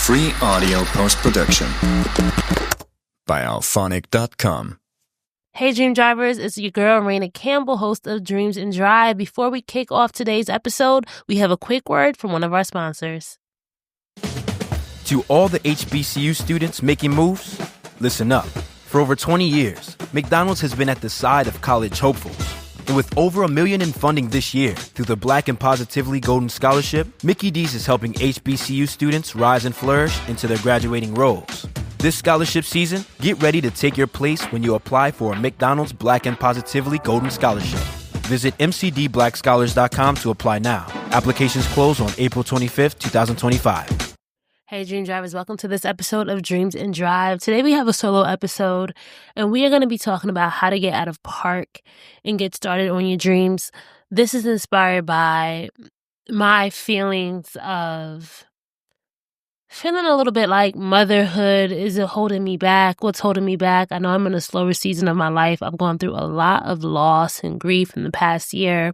Free audio post-production by alphonic.com. Hey Dream Drivers, it's your girl Raina Campbell, host of Dreams and Drive. Before we kick off today's episode, we have a quick word from one of our sponsors. To all the HBCU students making moves, listen up. For over 20 years, McDonald's has been at the side of college hopefuls. And with over $1 million in funding this year through the Black and Positively Golden Scholarship, Mickey D's is helping HBCU students rise and flourish into their graduating roles. This scholarship season, get ready to take your place when you apply for a McDonald's Black and Positively Golden Scholarship. Visit mcdblackscholars.com to apply now. Applications close on April 25th, 2025. Hey Dream Drivers, welcome to this episode of Dreams and Drive. Today we have a solo episode and we are going to be talking about how to get out of park and get started on your dreams. This is inspired by my feelings of feeling a little bit like motherhood. Is it holding me back? What's holding me back? I know I'm in a slower season of my life. I've gone through a lot of loss and grief in the past year.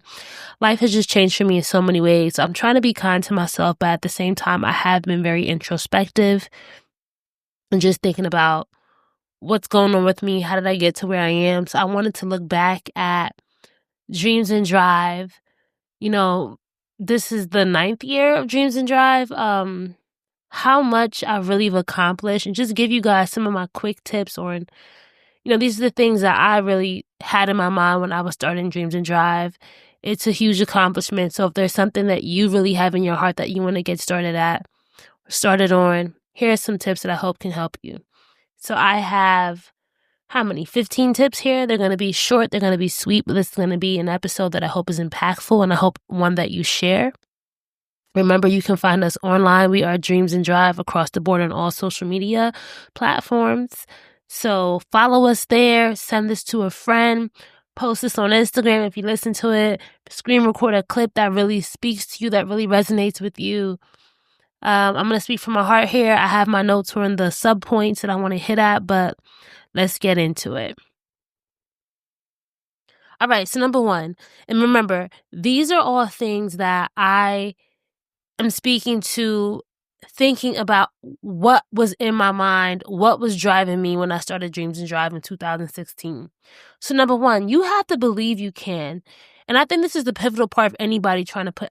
Life has just changed for me in so many ways. So I'm trying to be kind to myself, but at the same time, I have been very introspective and just thinking about what's going on with me. How did I get to where I am? So I wanted to look back at Dreams and Drive. You know, this is the 9th year of Dreams and Drive. How much I really have accomplished and just give you guys some of my quick tips on, these are the things that I really had in my mind when I was starting Dreams and Drive. It's a huge accomplishment. So if there's something that you really have in your heart that you want to get started on, here are some tips that I hope can help you. So I have, 15 tips here. They're going to be short. They're going to be sweet, but this is going to be an episode that I hope is impactful and I hope one that you share. Remember, you can find us online. We are Dreams and Drive across the board on all social media platforms. So follow us there. Send this to a friend. Post this on Instagram if you listen to it. Screen record a clip that really speaks to you, that really resonates with you. I'm going to speak from my heart here. I have my notes for the sub points that I want to hit at, but let's get into it. All right, so number one, and remember, these are all things that I'm speaking to, thinking about what was in my mind, what was driving me when I started Dreams and Drive in 2016. So number one, you have to believe you can. And I think this is the pivotal part of anybody trying to put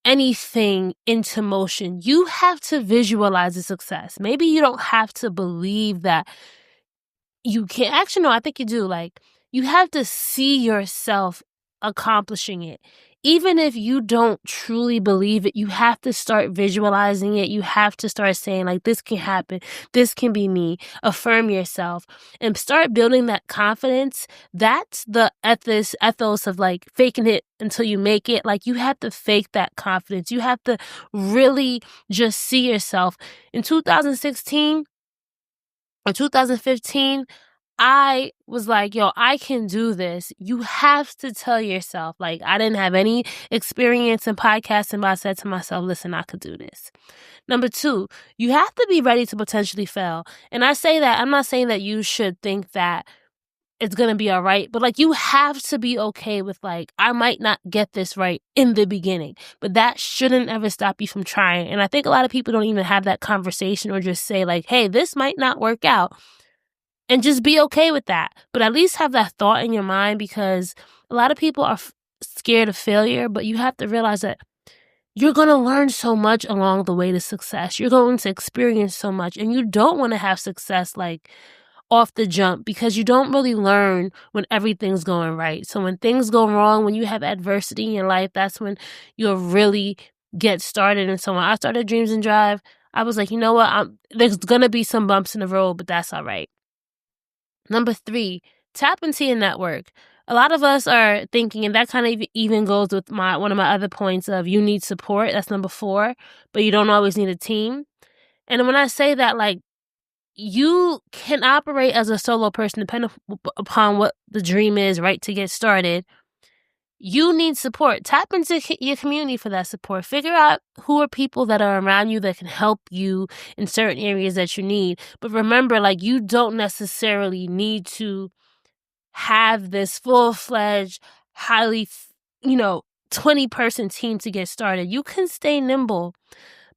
anything into motion. You have to visualize the success. Maybe you don't have to believe that you can. Actually, no, I think you do. You have to see yourself accomplishing it. Even if you don't truly believe it, you have to start visualizing it. You have to start saying, this can happen. This can be me. Affirm yourself and start building that confidence. That's the ethos of faking it until you make it. You have to fake that confidence. You have to really just see yourself. In 2016 or 2015, I was I can do this. You have to tell yourself, I didn't have any experience in podcasting, but I said to myself, listen, I could do this. Number two, you have to be ready to potentially fail. And I say that, I'm not saying that you should think that it's going to be all right, but you have to be okay with I might not get this right in the beginning, but that shouldn't ever stop you from trying. And I think a lot of people don't even have that conversation or just say hey, this might not work out. And just be okay with that. But at least have that thought in your mind, because a lot of people are scared of failure, but you have to realize that you're going to learn so much along the way to success. You're going to experience so much, and you don't want to have success off the jump, because you don't really learn when everything's going right. So when things go wrong, when you have adversity in your life, that's when you'll really get started. And so when I started Dreams and Drive, I was you know what? There's going to be some bumps in the road, but that's all right. Number three, tap into your network. A lot of us are thinking, and that kind of even goes with one of my other points of you need support. That's number 4, but you don't always need a team. And when I say that, you can operate as a solo person depending upon what the dream is, right, to get started. You need support. Tap into your community for that support. Figure out who are people that are around you that can help you in certain areas that you need. But remember, you don't necessarily need to have this full-fledged, highly, 20-person team to get started. You can stay nimble,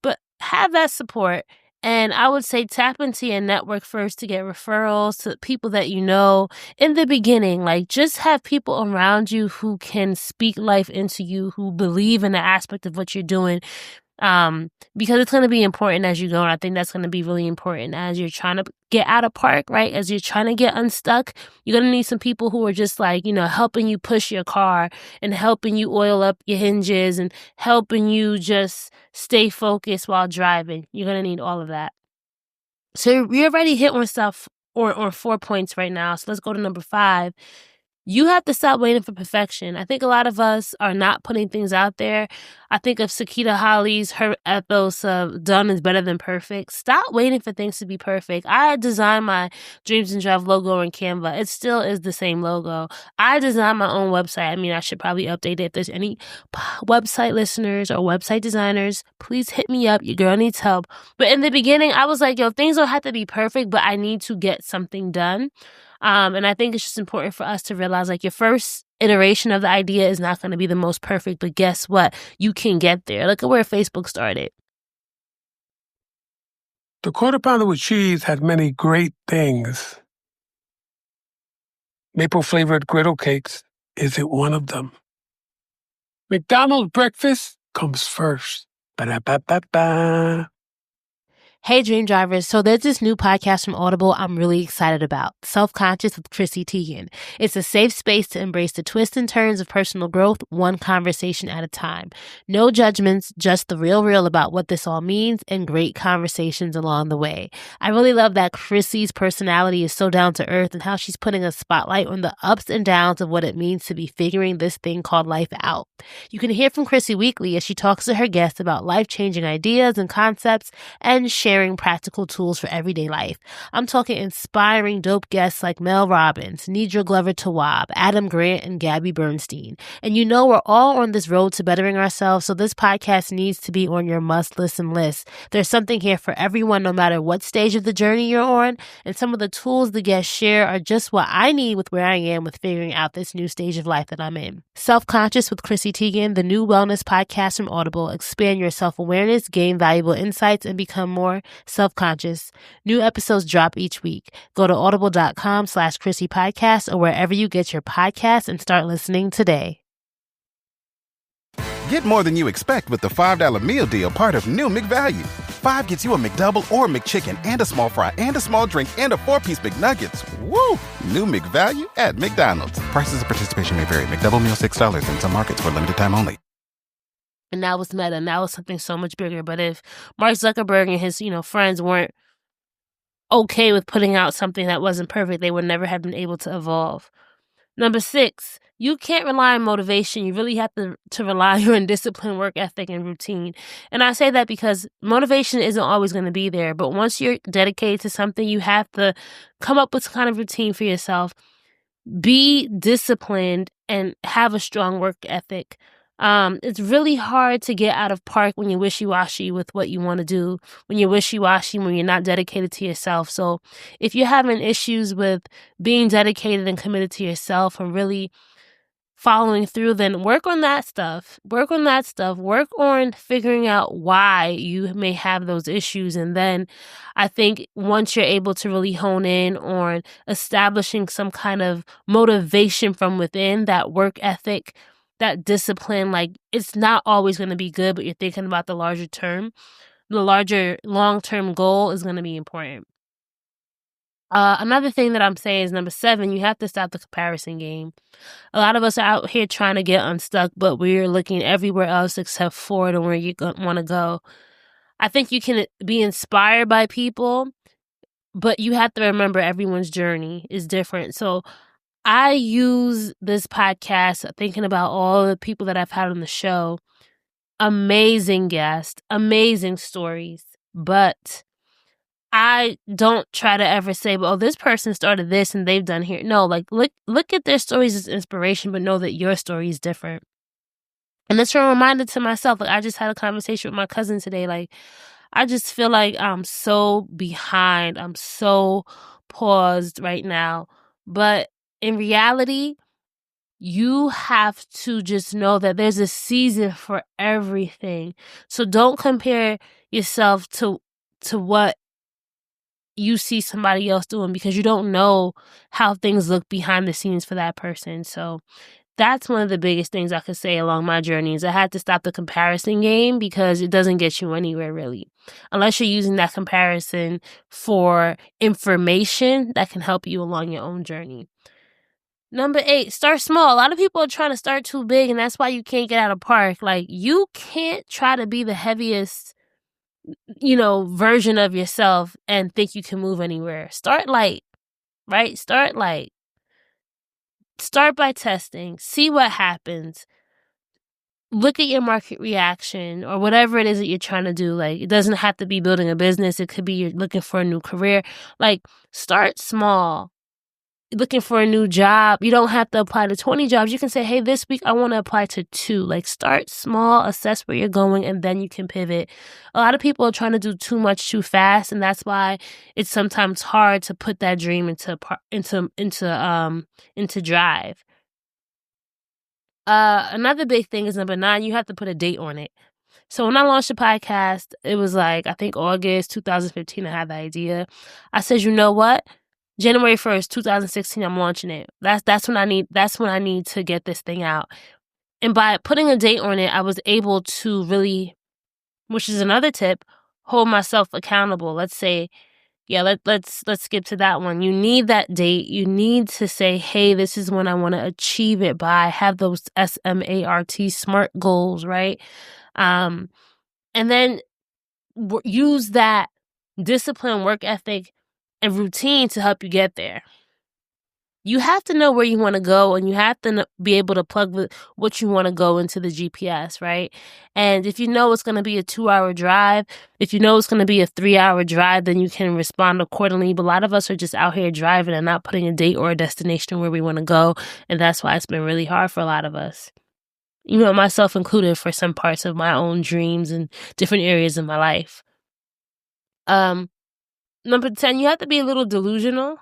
but have that support. And I would say tap into your network first to get referrals to people that you know in the beginning. Like, just have people around you who can speak life into you, who believe in the aspect of what you're doing. Because it's going to be important as you go. And I think that's going to be really important as you're trying to get out of park, right? As you're trying to get unstuck, you're going to need some people who are just like, helping you push your car and helping you oil up your hinges and helping you just stay focused while driving. You're going to need all of that. So we already hit on stuff or 4 points right now. So let's go to number 5. You have to stop waiting for perfection. I think a lot of us are not putting things out there. I think of Sakita Holly's, her ethos of done is better than perfect. Stop waiting for things to be perfect. I designed my Dreams and Drive logo in Canva. It still is the same logo. I designed my own website. I mean, I should probably update it. If there's any website listeners or website designers, please hit me up. Your girl needs help. But in the beginning, I was like, things don't have to be perfect, but I need to get something done. And I think it's just important for us to realize, like, your first iteration of the idea is not going to be the most perfect, but guess what? You can get there. Look at where Facebook started. The Quarter Pounder with Cheese had many great things. Maple-flavored griddle cakes isn't one of them. McDonald's breakfast comes first. Ba-da-ba-ba-ba. Hey, Dream Drivers. So there's this new podcast from Audible I'm really excited about, Self-Conscious with Chrissy Teigen. It's a safe space to embrace the twists and turns of personal growth, one conversation at a time. No judgments, just the real about what this all means and great conversations along the way. I really love that Chrissy's personality is so down to earth and how she's putting a spotlight on the ups and downs of what it means to be figuring this thing called life out. You can hear from Chrissy weekly as she talks to her guests about life-changing ideas and concepts and sharing practical tools for everyday life. I'm talking inspiring dope guests like Mel Robbins, Nidra Glover Tawwab, Adam Grant, and Gabby Bernstein. And we're all on this road to bettering ourselves, so this podcast needs to be on your must-listen list. There's something here for everyone, no matter what stage of the journey you're on, and some of the tools the guests share are just what I need with where I am with figuring out this new stage of life that I'm in. Self-Conscious with Chrissy Teigen, the new wellness podcast from Audible. Expand your self-awareness, gain valuable insights, and become more self-conscious. New episodes drop each week. Go to audible.com/Chrissy Podcast or wherever you get your podcasts and start listening today. Get more than you expect with the $5 meal deal, part of New McValue. 5 gets you a McDouble or McChicken and a small fry and a small drink and a 4-piece McNuggets. Woo! New McValue at McDonald's. Prices of participation may vary. McDouble meal $6 in some markets for limited time only. And that was meta, and that was something so much bigger. But if Mark Zuckerberg and his, friends weren't okay with putting out something that wasn't perfect, they would never have been able to evolve. Number 6, you can't rely on motivation. You really have to rely on discipline, work ethic, and routine. And I say that because motivation isn't always going to be there. But once you're dedicated to something, you have to come up with some kind of routine for yourself. Be disciplined and have a strong work ethic. It's really hard to get out of park when you're wishy-washy with what you want to do, when you're wishy-washy, when you're not dedicated to yourself. So if you're having issues with being dedicated and committed to yourself and really following through, then work on that stuff. Work on figuring out why you may have those issues. And then I think once you're able to really hone in on establishing some kind of motivation from within, that work ethic, that discipline, like, it's not always going to be good, but you're thinking about the larger term. The larger long-term goal is going to be important. Another thing that I'm saying is number 7, you have to stop the comparison game. A lot of us are out here trying to get unstuck, but we're looking everywhere else except forward and where you want to go. I think you can be inspired by people, but you have to remember everyone's journey is different. So I use this podcast thinking about all the people that I've had on the show. Amazing guests, amazing stories, but I don't try to ever say, well, this person started this and they've done here. No, like, look at their stories as inspiration, but know that your story is different. And it's a reminder to myself. Like, I just had a conversation with my cousin today. Like, I just feel like I'm so behind. I'm so paused right now. But in reality, you have to just know that there's a season for everything. So don't compare yourself to what you see somebody else doing, because you don't know how things look behind the scenes for that person. So that's one of the biggest things I could say along my journey is I had to stop the comparison game, because it doesn't get you anywhere really. Unless you're using that comparison for information that can help you along your own journey. Number 8, start small. A lot of people are trying to start too big, and that's why you can't get out of park. Like, you can't try to be the heaviest, version of yourself and think you can move anywhere. Start light, right? Start light. Start by testing. See what happens. Look at your market reaction or whatever it is that you're trying to do. Like, it doesn't have to be building a business. It could be you're looking for a new career. Like, start small. Looking for a new job, you don't have to apply to 20 jobs. You can say, hey, this week I want to apply to 2. Like, start small, assess where you're going, and then you can pivot. A lot of people are trying to do too much too fast, and that's why it's sometimes hard to put that dream into drive. Another big thing is number 9, you have to put a date on it. So when I launched the podcast, it was like, I think August 2015, I had the idea. I said, you know what? January 1st, 2016, I'm launching it. That's when I need to get this thing out. And by putting a date on it, I was able to really, which is another tip, hold myself accountable. Let's say, let's skip to that one. You need that date. You need to say, hey, this is when I want to achieve it by. Have those SMART goals, right? And then use that discipline, work ethic, and routine to help you get there. You have to know where you want to go, and you have to be able to plug what you want to go into the GPS, right? And if you know it's going to be a 2-hour drive, if you know it's going to be a 3-hour drive, then you can respond accordingly. But a lot of us are just out here driving and not putting a date or a destination where we want to go. And that's why it's been really hard for a lot of us. Myself included, for some parts of my own dreams and different areas in my life. Number 10, you have to be a little delusional.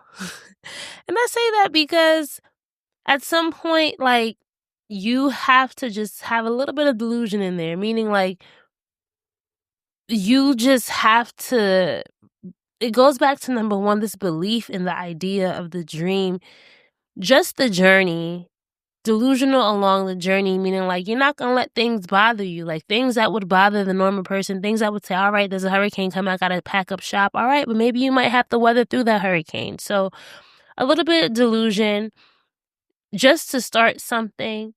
And I say that because at some point, like, you have to just have a little bit of delusion in there, meaning like you just have to, it goes back to number 1, this belief in the idea of the dream, just the journey. Delusional along the journey, meaning like you're not going to let things bother you, like things that would bother the normal person, things that would say, all right, there's a hurricane coming, I got to pack up shop. All right, but maybe you might have to weather through that hurricane. So a little bit of delusion just to start something.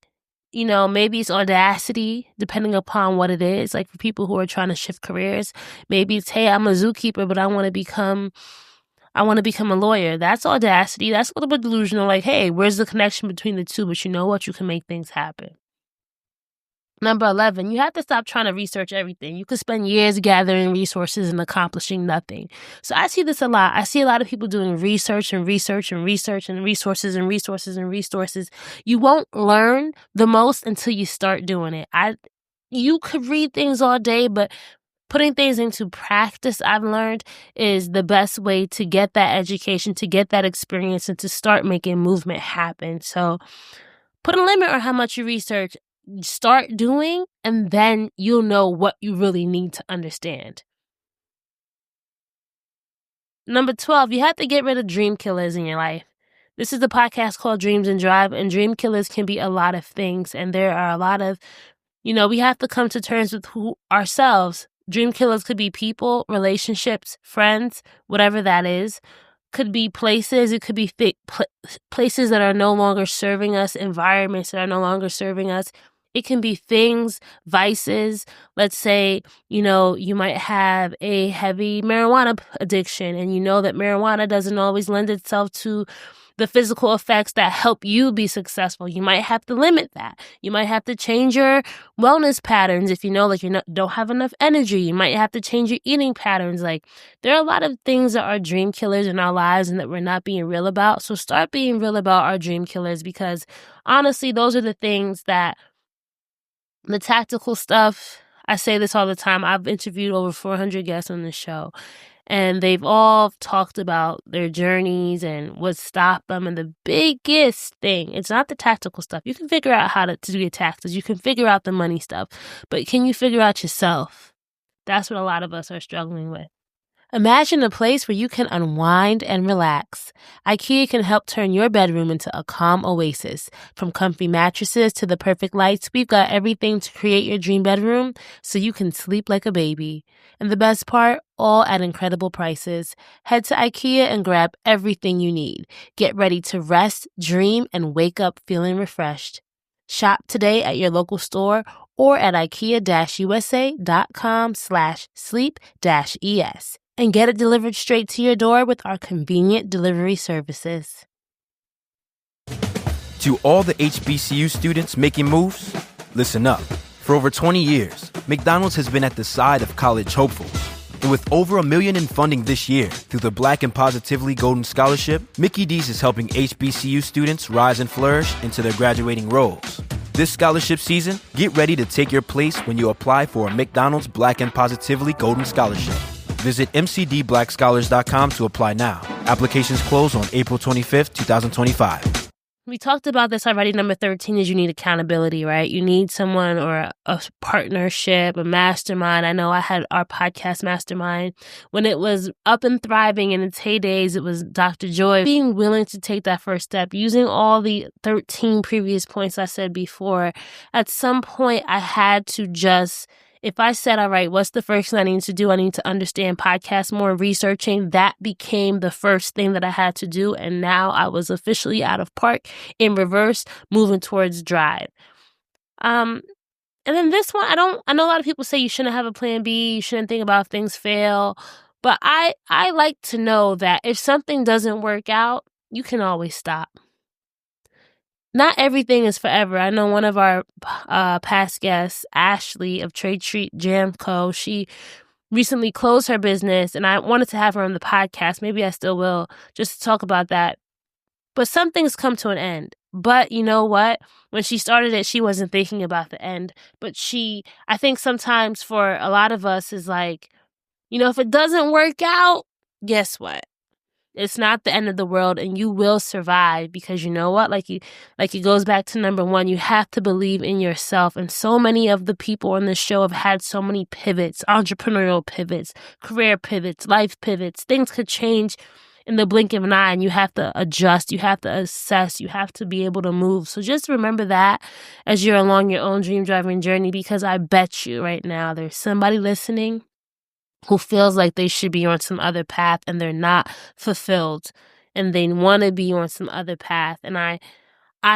Maybe it's audacity, depending upon what it is. Like for people who are trying to shift careers, maybe it's, hey, I'm a zookeeper, but I want to become a lawyer. That's audacity. That's a little bit delusional. Like, hey, where's the connection between the two? But you know what? You can make things happen. Number 11, you have to stop trying to research everything. You could spend years gathering resources and accomplishing nothing. So I see this a lot. I see a lot of people doing research and research and research and resources and resources and resources. You won't learn the most until you start doing it. You could read things all day, but putting things into practice, I've learned, is the best way to get that education, to get that experience, and to start making movement happen. So put a limit on how much you research. Start doing, and then you'll know what you really need to understand. Number 12, you have to get rid of dream killers in your life. This is the podcast called Dreams and Drive, and dream killers can be a lot of things. And there are a lot of, we have to come to terms with ourselves. Dream killers could be people, relationships, friends, whatever that is. Could be places. It could be places that are no longer serving us, environments that are no longer serving us. It can be things, vices. Let's say, you might have a heavy marijuana addiction, and you know that marijuana doesn't always lend itself to the physical effects that help you be successful. You might have to limit that. You might have to change your wellness patterns if you know like you don't have enough energy. You might have to change your eating patterns. Like, there are a lot of things that are dream killers in our lives and that we're not being real about. So start being real about our dream killers, because honestly, those are the things that, the tactical stuff, I say this all the time. I've interviewed over 400 guests on this show. And they've all talked about their journeys and what stopped them. And the biggest thing, it's not the tactical stuff. You can figure out how to do your taxes. You can figure out the money stuff. But can you figure out yourself? That's what a lot of us are struggling with. Imagine a place where you can unwind and relax. IKEA can help turn your bedroom into a calm oasis. From comfy mattresses to the perfect lights, we've got everything to create your dream bedroom so you can sleep like a baby. And the best part, all at incredible prices. Head to IKEA and grab everything you need. Get ready to rest, dream, and wake up feeling refreshed. Shop today at your local store or at ikea-usa.com/sleep-es. And get it delivered straight to your door with our convenient delivery services. To all the HBCU students making moves, listen up. For over 20 years, McDonald's has been at the side of college hopefuls. And with over $1 million in funding this year through the Black and Positively Golden Scholarship, Mickey D's is helping HBCU students rise and flourish into their graduating roles. This scholarship season, get ready to take your place when you apply for a McDonald's Black and Positively Golden Scholarship. Visit mcdblackscholars.com to apply now. Applications close on April 25th, 2025. We talked about this already. Number 13 is you need accountability, right? You need someone or a partnership, a mastermind. I know I had our podcast mastermind when it was up and thriving in its heydays. It was Dr. Joy. Being willing to take that first step, using all the 13 previous points I said before. At some point, I had to just... If I said, all right, what's the first thing I need to do? I need to understand podcasts more, researching. That became the first thing that I had to do. And now I was officially out of park, in reverse, moving towards drive. And then this one, I know a lot of people say you shouldn't have a plan B. You shouldn't think about if things fail. But I like to know that if something doesn't work out, you can always stop. Not everything is forever. I know one of our past guests, Ashley of Trade Street Jam Co., she recently closed her business, and I wanted to have her on the podcast. Maybe I still will, just to talk about that. But some things come to an end. But you know what? When she started it, she wasn't thinking about the end. But I think sometimes for a lot of us is like, if it doesn't work out, guess what? It's not the end of the world, and you will survive, because you know what? Like it goes back to number one, you have to believe in yourself. And so many of the people on this show have had so many pivots, entrepreneurial pivots, career pivots, life pivots. Things could change in the blink of an eye, and you have to adjust, you have to assess, you have to be able to move. So just remember that as you're along your own dream driving journey, because I bet you right now there's somebody listening who feels like they should be on some other path and they're not fulfilled and they want to be on some other path. And I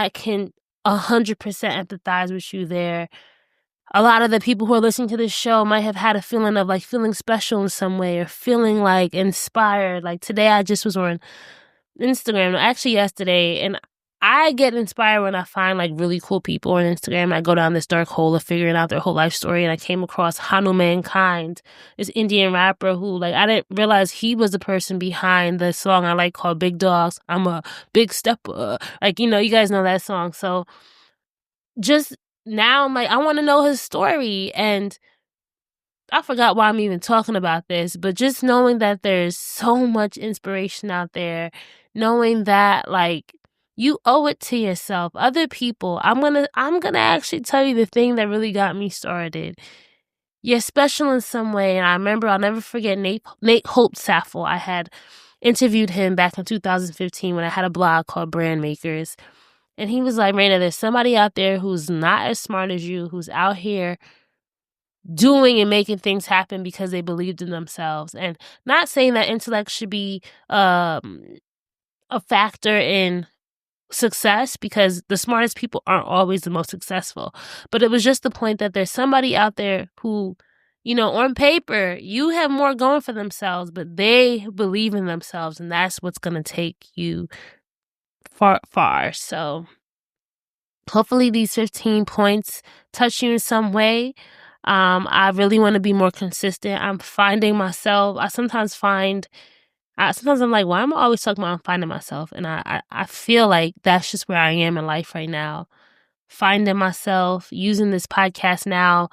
can 100% empathize with you there. A lot of the people who are listening to this show might have had a feeling of like feeling special in some way, or feeling like inspired. Like today I just was on Instagram, actually yesterday, and I get inspired when I find like really cool people on Instagram. I go down this dark hole of figuring out their whole life story, and I came across Hanu Mankind, this Indian rapper who, like, I didn't realize he was the person behind the song I like called Big Dogs. I'm a big stepper. Like, you guys know that song. So just now I'm like, I want to know his story. And I forgot why I'm even talking about this, but just knowing that there's so much inspiration out there, knowing that like, you owe it to yourself. Other people, I'm gonna actually tell you the thing that really got me started. You're special in some way, and I remember, I'll never forget Nate Holtsaffel. I had interviewed him back in 2015 when I had a blog called Brand Makers, and he was like, Raina, there's somebody out there who's not as smart as you, who's out here doing and making things happen because they believed in themselves. And not saying that intellect should be a factor in success, because the smartest people aren't always the most successful. But it was just the point that there's somebody out there who, on paper, you have more going for themselves, but they believe in themselves, and that's what's going to take you far. So hopefully these 15 points touch you in some way. I really want to be more consistent. I'm finding myself. Sometimes I'm like, why am I always talking about finding myself? And I feel like that's just where I am in life right now. Finding myself, using this podcast now.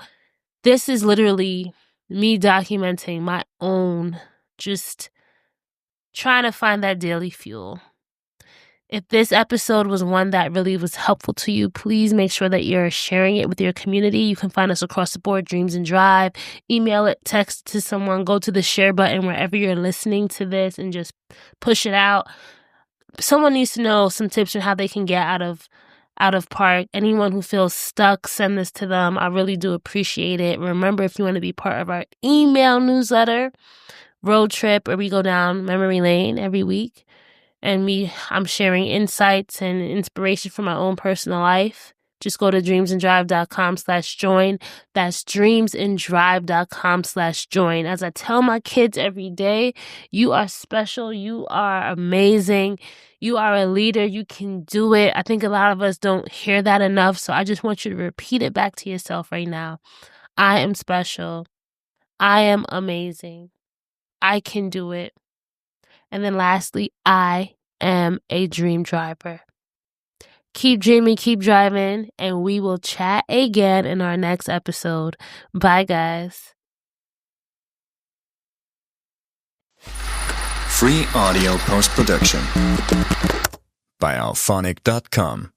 This is literally me documenting my own just trying to find that daily fuel. If this episode was one that really was helpful to you, please make sure that you're sharing it with your community. You can find us across the board, Dreams and Drive. Email it, text it to someone, go to the share button wherever you're listening to this and just push it out. Someone needs to know some tips on how they can get out of park. Anyone who feels stuck, send this to them. I really do appreciate it. Remember, if you want to be part of our email newsletter, Road Trip, where we go down memory lane every week, and I'm sharing insights and inspiration from my own personal life. Just go to dreamsanddrive.com/join. That's dreamsanddrive.com/join. As I tell my kids every day, you are special. You are amazing. You are a leader. You can do it. I think a lot of us don't hear that enough. So I just want you to repeat it back to yourself right now. I am special. I am amazing. I can do it. And then lastly, I am a dream driver. Keep dreaming, keep driving, and we will chat again in our next episode. Bye, guys. Free audio post-production by alphonic.com.